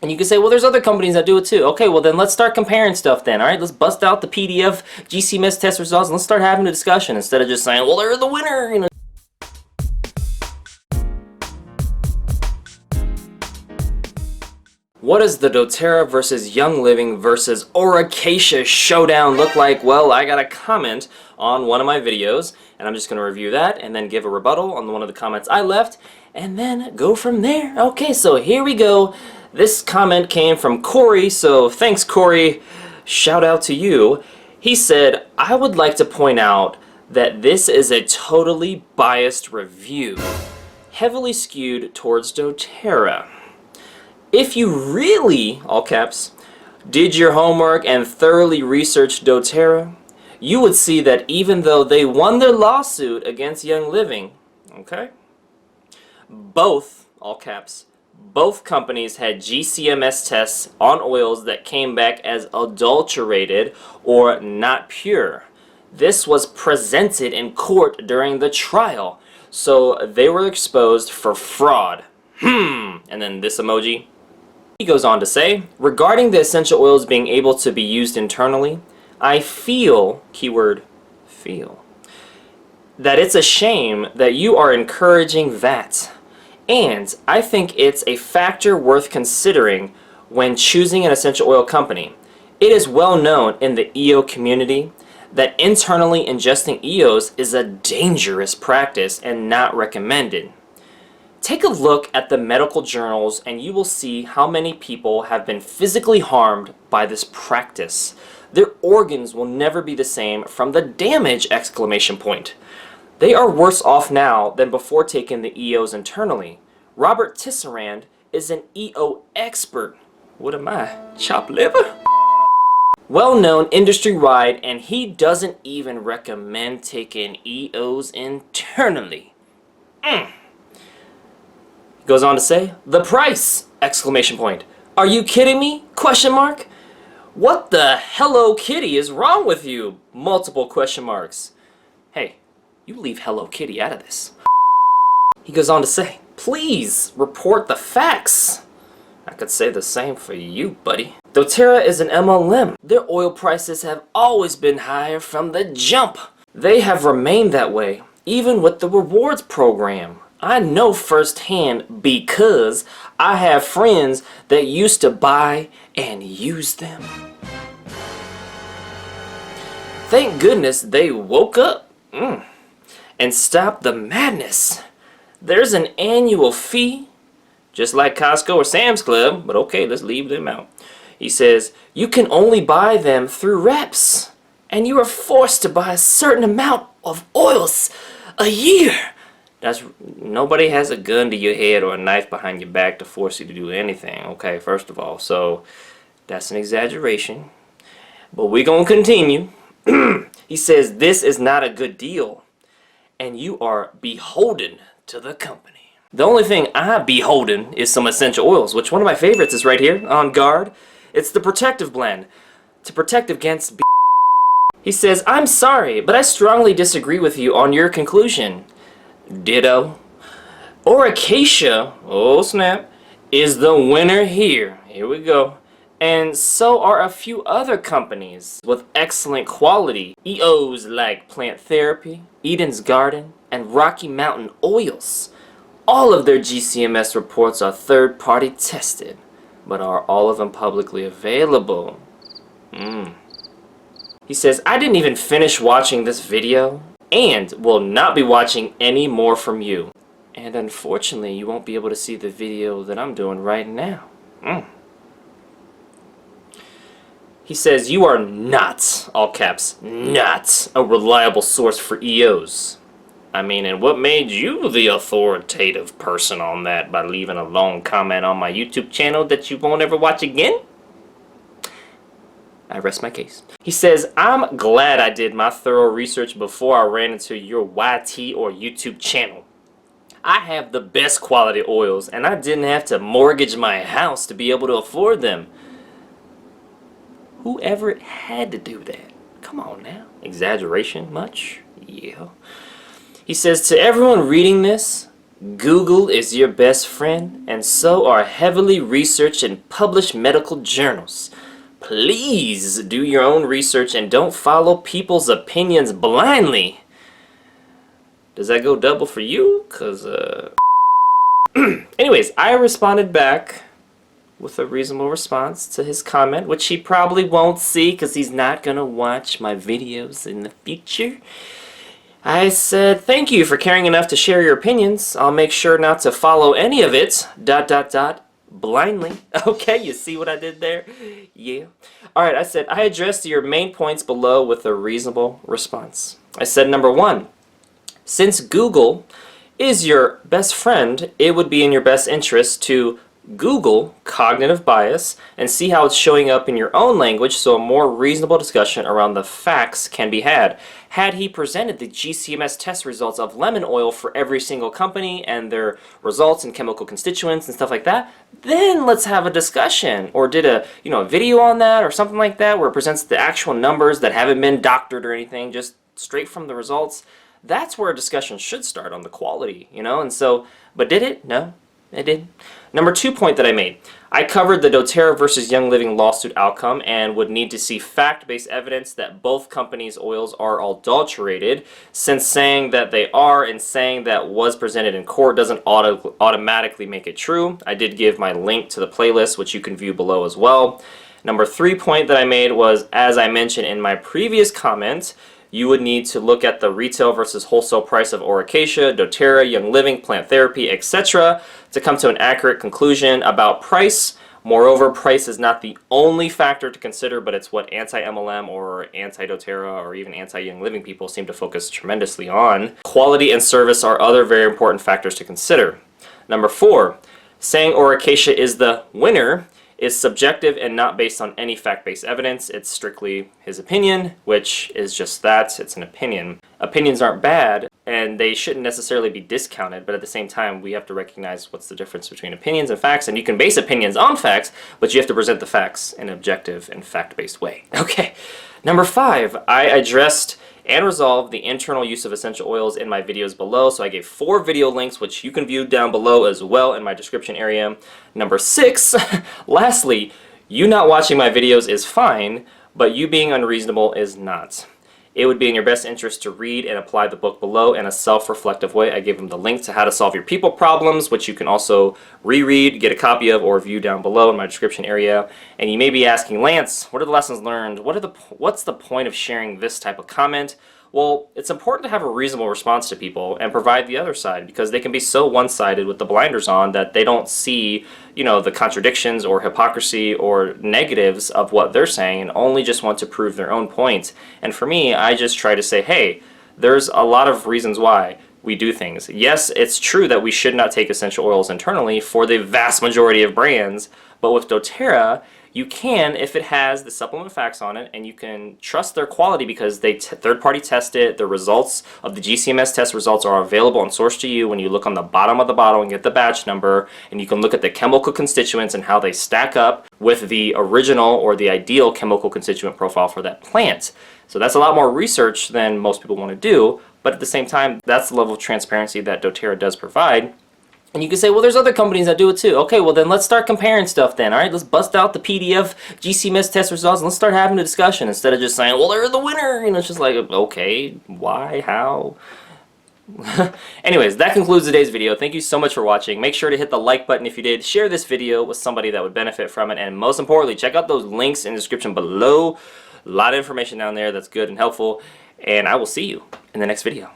And you can say, well, there's other companies that do it too. Okay, well then let's start comparing stuff then, alright? Let's bust out the PDF GCMS test results and let's start having a discussion instead of just saying, well, they're the winner, you know. What does the doTERRA versus Young Living versus Cacia Showdown look like? Well, I got a comment on one of my videos, and I'm just going to review that and then give a rebuttal on one of the comments I left, and then go from there. Okay, so here we go. This comment came from Corey, so thanks Corey. Shout out to you. He said, I would like to point out that this is a totally biased review, heavily skewed towards doTERRA. If you really, all caps, did your homework and thoroughly researched doTERRA, you would see that even though they won their lawsuit against Young Living, okay, both, all caps, both companies had GCMS tests on oils that came back as adulterated or not pure. This was presented in court during the trial, so they were exposed for fraud. And then this emoji. He goes on to say, regarding the essential oils being able to be used internally, I feel, keyword feel, that it's a shame that you are encouraging that. And I think it's a factor worth considering when choosing an essential oil company. It is well known in the EO community that internally ingesting EOs is a dangerous practice and not recommended. Take a look at the medical journals and you will see how many people have been physically harmed by this practice. Their organs will never be the same from the damage! Exclamation point. They are worse off now than before taking the EOs internally. Robert Tisserand is an EO expert. What am I? Chopped liver? Well known industry-wide, and he doesn't even recommend taking EOs internally. He goes on to say, the price! Exclamation point. Are you kidding me? Question mark. What the Hello Kitty is wrong with you? Multiple question marks. Hey, you leave Hello Kitty out of this. He goes on to say, please report the facts. I could say the same for you, buddy. doTERRA is an MLM. Their oil prices have always been higher from the jump. They have remained that way, even with the rewards program. I know firsthand because I have friends that used to buy and use them. Thank goodness they woke up and stopped the madness. There's an annual fee, just like Costco or Sam's Club, but okay, let's leave them out. He says, you can only buy them through reps, and you are forced to buy a certain amount of oils a year. Nobody has a gun to your head or a knife behind your back to force you to do anything, okay, first of all. So, that's an exaggeration. But we're going to continue. He says, this is not a good deal, and you are beholden to the company. The only thing I'm beholden is some essential oils, which one of my favorites is right here, on guard. It's the protective blend, to protect against B. He says, I'm sorry, but I strongly disagree with you on your conclusion. Ditto. Cacia, oh snap, is the winner here. Here we go. And so are a few other companies with excellent quality. EOs like Plant Therapy, Eden's Garden, and Rocky Mountain Oils. All of their GCMS reports are third-party tested, but are all of them publicly available? He says, I didn't even finish watching this video and will not be watching any more from you. And unfortunately, you won't be able to see the video that I'm doing right now. He says, you are not, all caps, not a reliable source for EOs. I mean, and what made you the authoritative person on that by leaving a long comment on my YouTube channel that you won't ever watch again? I rest my case. He says, I'm glad I did my thorough research before I ran into your YT or YouTube channel. I have the best quality oils, and I didn't have to mortgage my house to be able to afford them. Whoever had to do that? Come on now. Exaggeration much? Yeah. He says, to everyone reading this, Google is your best friend, and so are heavily researched and published medical journals. Please do your own research and don't follow people's opinions blindly. Does that go double for you? Cause anyways, I responded back with a reasonable response to his comment, which he probably won't see because he's not gonna watch my videos in the future. I said, thank you for caring enough to share your opinions. I'll make sure not to follow any of it, ... blindly. Okay, you see what I did there? Yeah. Alright, I said, I addressed your main points below with a reasonable response. I said, number 1, since Google is your best friend, it would be in your best interest to Google cognitive bias and see how it's showing up in your own language so a more reasonable discussion around the facts can be had. Had he presented the GCMS test results of lemon oil for every single company and their results and chemical constituents and stuff like that, then let's have a discussion. Or did a video on that or something like that where it presents the actual numbers that haven't been doctored or anything, just straight from the results. That's where a discussion should start on the quality, and so, but did it? No, it didn't. Number 2 point that I made, I covered the doTERRA versus Young Living lawsuit outcome and would need to see fact-based evidence that both companies' oils are adulterated, since saying that they are and saying that was presented in court doesn't automatically make it true. I did give my link to the playlist, which you can view below as well. Number 3 point that I made was, as I mentioned in my previous comment, you would need to look at the retail versus wholesale price of Cacia, doTERRA, Young Living, plant therapy, etc. to come to an accurate conclusion about price. Moreover, price is not the only factor to consider, but it's what anti-MLM or anti-doTERRA or even anti-Young Living people seem to focus tremendously on. Quality and service are other very important factors to consider. Number 4, saying Cacia is the winner is subjective and not based on any fact-based evidence. It's strictly his opinion, which is just that. It's an opinion. Opinions aren't bad, and they shouldn't necessarily be discounted, but at the same time, we have to recognize what's the difference between opinions and facts, and you can base opinions on facts, but you have to present the facts in an objective and fact-based way. Okay, number 5, I addressed and resolved the internal use of essential oils in my videos below. So I gave 4 video links, which you can view down below as well in my description area. Number 6, lastly, you not watching my videos is fine, but you being unreasonable is not. It would be in your best interest to read and apply the book below in a self-reflective way. I gave them the link to how to solve your people problems, which you can also reread, get a copy of, or view down below in my description area. And you may be asking, Lance, what are the lessons learned? What's the point of sharing this type of comment? Well, it's important to have a reasonable response to people and provide the other side, because they can be so one-sided with the blinders on that they don't see, the contradictions or hypocrisy or negatives of what they're saying and only just want to prove their own point. And for me, I just try to say, hey, there's a lot of reasons why we do things. Yes, it's true that we should not take essential oils internally for the vast majority of brands, but with doTERRA, you can if it has the supplement facts on it, and you can trust their quality because they third-party test it. The results of the GCMS test results are available and sourced to you when you look on the bottom of the bottle and get the batch number, and you can look at the chemical constituents and how they stack up with the original or the ideal chemical constituent profile for that plant. So that's a lot more research than most people want to do, but at the same time, that's the level of transparency that doTERRA does provide. And you can say, well, there's other companies that do it too. Okay, well then let's start comparing stuff then, alright? Let's bust out the PDF GCMS test results and let's start having a discussion instead of just saying, well, they're the winner. It's just like, okay, why, how? Anyways, that concludes today's video. Thank you so much for watching. Make sure to hit the like button if you did. Share this video with somebody that would benefit from it. And most importantly, check out those links in the description below. A lot of information down there that's good and helpful. And I will see you in the next video.